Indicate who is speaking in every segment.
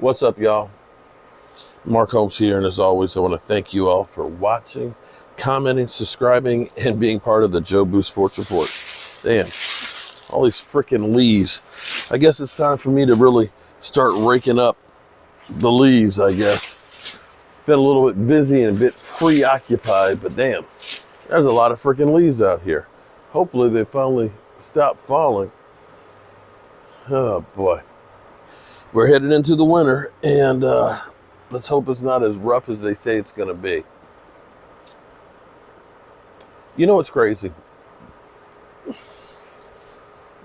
Speaker 1: What's up, y'all? Mark Holmes here, and as always, I want to thank you all for watching, commenting, subscribing, and being part of the Joe Boo Sports Report. Damn, all these freaking leaves. I guess it's time for me to really start raking up the leaves, I guess. Been a little bit busy and a bit preoccupied, but damn, there's a lot of freaking leaves out here. Hopefully they finally stop falling. Oh, boy. We're headed into the winter, and let's hope it's not as rough as they say it's going to be. You know what's crazy?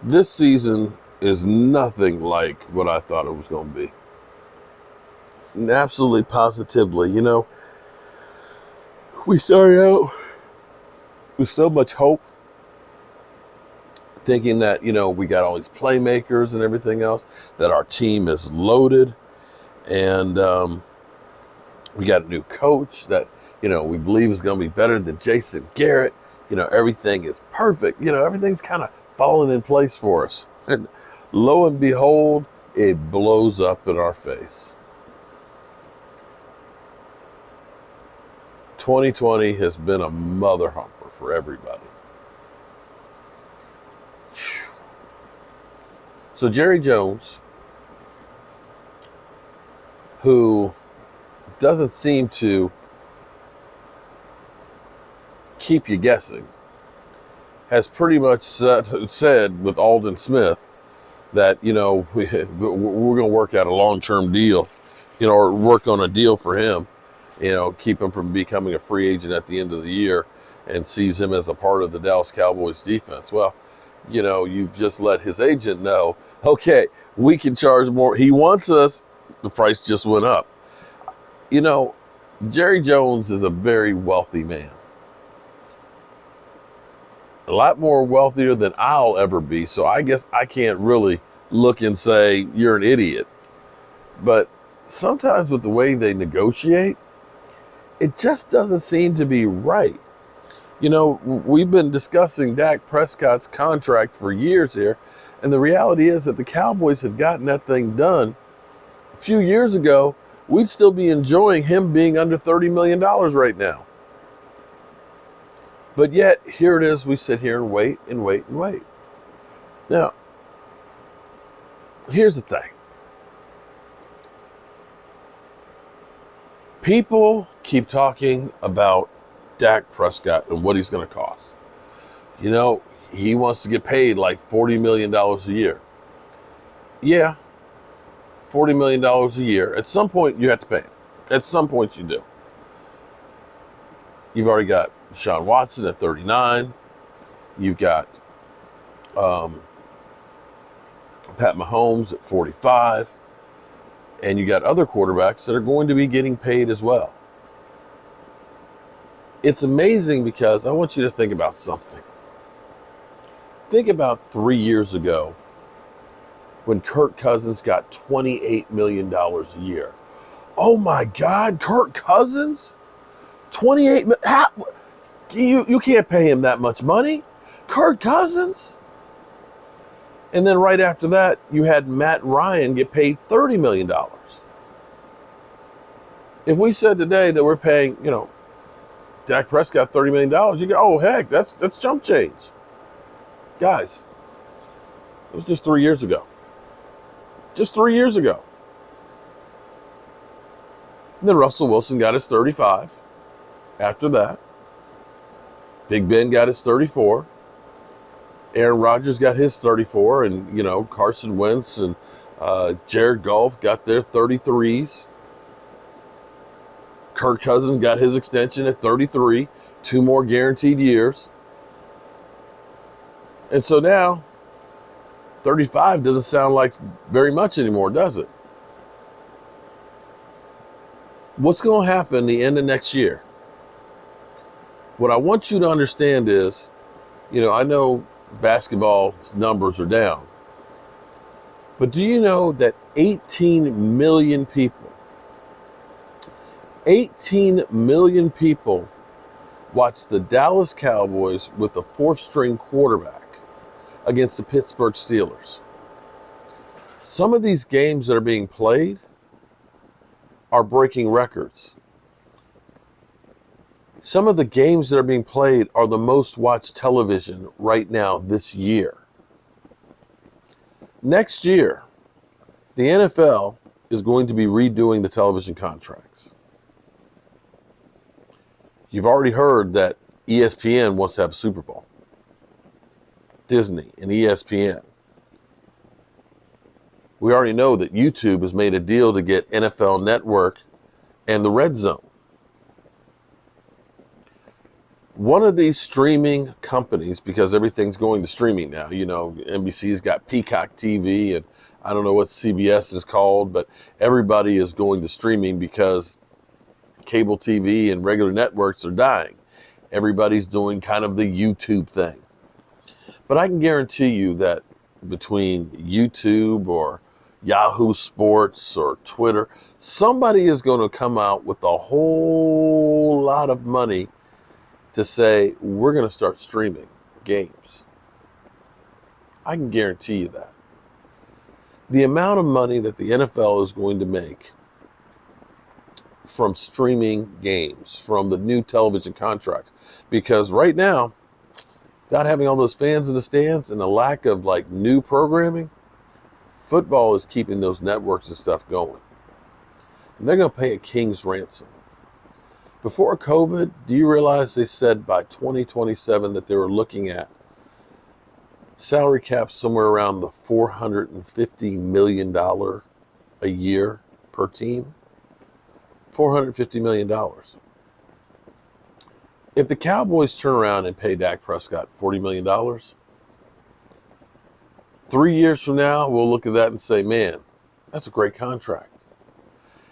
Speaker 1: This season is nothing like what I thought it was going to be. And absolutely positively. You know, we started out with so much hope, thinking that, you know, we got all these playmakers and everything else, that our team is loaded, and we got a new coach that, you know, we believe is going to be better than Jason Garrett. You know, everything is perfect. You know, everything's kind of falling in place for us. And lo and behold, it blows up in our face. 2020 has been a mother humper for everybody. So Jerry Jones, who doesn't seem to keep you guessing, has pretty much said with Alden Smith that, you know, we're going to work out a long-term deal, you know, or work on a deal for him, you know, keep him from becoming a free agent at the end of the year, and sees him as a part of the Dallas Cowboys defense. Well, you know, you've just let his agent know, okay, we can charge more. He wants us. The price just went up. You know, Jerry Jones is a very wealthy man. A lot more wealthier than I'll ever be. So I guess I can't really look and say, you're an idiot. But sometimes with the way they negotiate, it just doesn't seem to be right. You know, we've been discussing Dak Prescott's contract for years here, and the reality is that the Cowboys had gotten that thing done a few years ago. We'd still be enjoying him being under $30 million right now. But yet, here it is, we sit here and wait and wait and wait. Now, here's the thing. People keep talking about Dak Prescott and what he's going to cost. You know, he wants to get paid like $40 million a year. Yeah, $40 million a year. At some point, you have to pay him. At some point, you do. You've already got Deshaun Watson at 39. You've got Pat Mahomes at 45. And you got other quarterbacks that are going to be getting paid as well. It's amazing because I want you to think about something. Think about 3 years ago when Kirk Cousins got $28 million a year. Oh my God, Kirk Cousins? 28 million? You can't pay him that much money. Kirk Cousins? And then right after that, you had Matt Ryan get paid $30 million. If we said today that we're paying, you know, Dak Prescott $30 million, you go, oh, heck, that's chump change. Guys, it was just 3 years ago. Just 3 years ago. And then Russell Wilson got his 35. After that, Big Ben got his 34. Aaron Rodgers got his 34. And, you know, Carson Wentz and Jared Goff got their 33s. Kirk Cousins got his extension at 33, 2 more guaranteed years. And so now, 35 doesn't sound like very much anymore, does it? What's going to happen the end of next year? What I want you to understand is, you know, I know basketball numbers are down, but do you know that 18 million people 18 million people watched the Dallas Cowboys with a fourth-string quarterback against the Pittsburgh Steelers? Some of these games that are being played are breaking records. Some of the games that are being played are the most watched television right now this year. Next year, the NFL is going to be redoing the television contracts. You've already heard that ESPN wants to have a Super Bowl. Disney and ESPN. We already know that YouTube has made a deal to get NFL Network and the Red Zone. One of these streaming companies, because everything's going to streaming now, you know, NBC's got Peacock TV, and I don't know what CBS is called, but everybody is going to streaming because cable TV and regular networks are dying. Everybody's doing kind of the YouTube thing. But I can guarantee you that between YouTube or Yahoo Sports or Twitter, somebody is going to come out with a whole lot of money to say, we're going to start streaming games. I can guarantee you that. The amount of money that the NFL is going to make from streaming games, from the new television contract, because right now, without having all those fans in the stands and the lack of like new programming, football is keeping those networks and stuff going. And they're going to pay a king's ransom. Before COVID, do you realize they said by 2027 that they were looking at salary caps somewhere around the $450 million a year per team? $450 million. If the Cowboys turn around and pay Dak Prescott $40 million, 3 years from now, we'll look at that and say, man, that's a great contract.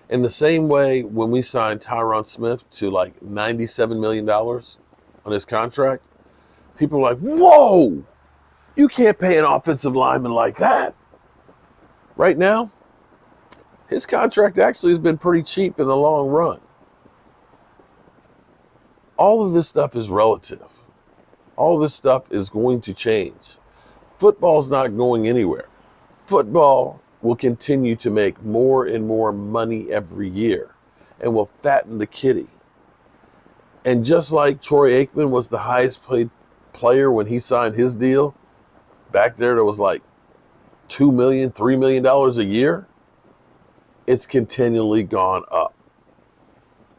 Speaker 1: In the same way, when we signed Tyron Smith to like $97 million on his contract, people are like, whoa, you can't pay an offensive lineman like that. Right now, his contract actually has been pretty cheap in the long run. All of this stuff is relative. All of this stuff is going to change. Football's not going anywhere. Football will continue to make more and more money every year and will fatten the kitty. And just like Troy Aikman was the highest paid player when he signed his deal, back there was like $2 million, $3 million a year, it's continually gone up.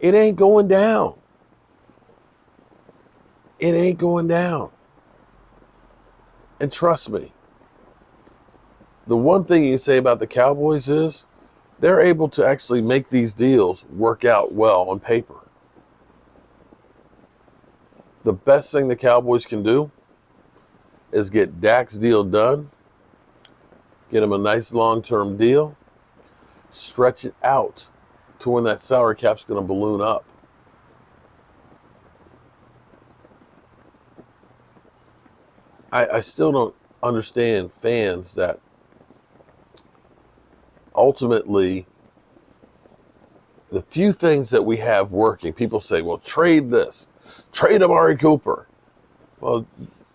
Speaker 1: It ain't going down. It ain't going down. And trust me, the one thing you can say about the Cowboys is they're able to actually make these deals work out well on paper. The best thing the Cowboys can do is get Dak's deal done, get him a nice long-term deal, stretch it out to when that salary cap's going to balloon up. I still don't understand fans that ultimately the few things that we have working, people say, well, trade this, trade Amari Cooper. Well,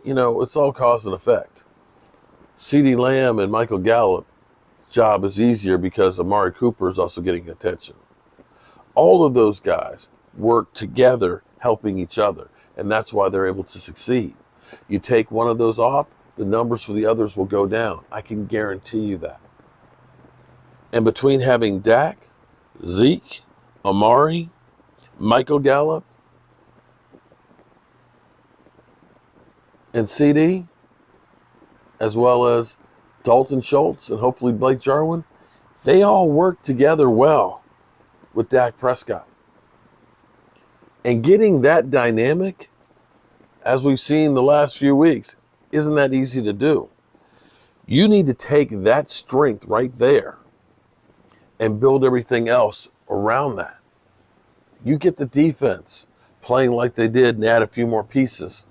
Speaker 1: you know, it's all cause and effect. CeeDee Lamb and Michael Gallup's job is easier because Amari Cooper is also getting attention. All of those guys work together helping each other, and that's why they're able to succeed. You take one of those off, the numbers for the others will go down. I can guarantee you that. And between having Dak, Zeke, Amari, Michael Gallup, and CD, as well as Dalton Schultz and hopefully Blake Jarwin, they all work together well with Dak Prescott. And getting that dynamic, as we've seen the last few weeks, isn't that easy to do. You need to take that strength right there and build everything else around that. You get the defense playing like they did and add a few more pieces.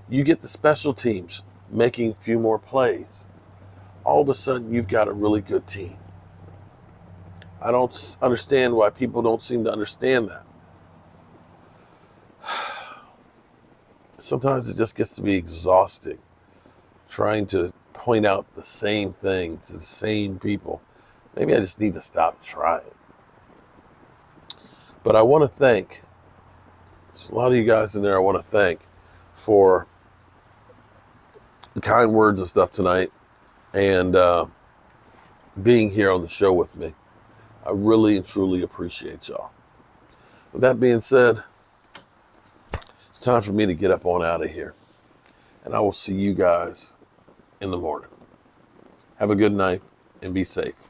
Speaker 1: You get the special teams making a few more plays. All of a sudden, you've got a really good team. I don't understand why people don't seem to understand that. Sometimes it just gets to be exhausting trying to point out the same thing to the same people. Maybe I just need to stop trying. But I want to thank, there's a lot of you guys in there I want to thank for the kind words and stuff tonight, and being here on the show with me. I really and truly appreciate y'all. With that being said, it's time for me to get up on out of here. And I will see you guys in the morning. Have a good night and be safe.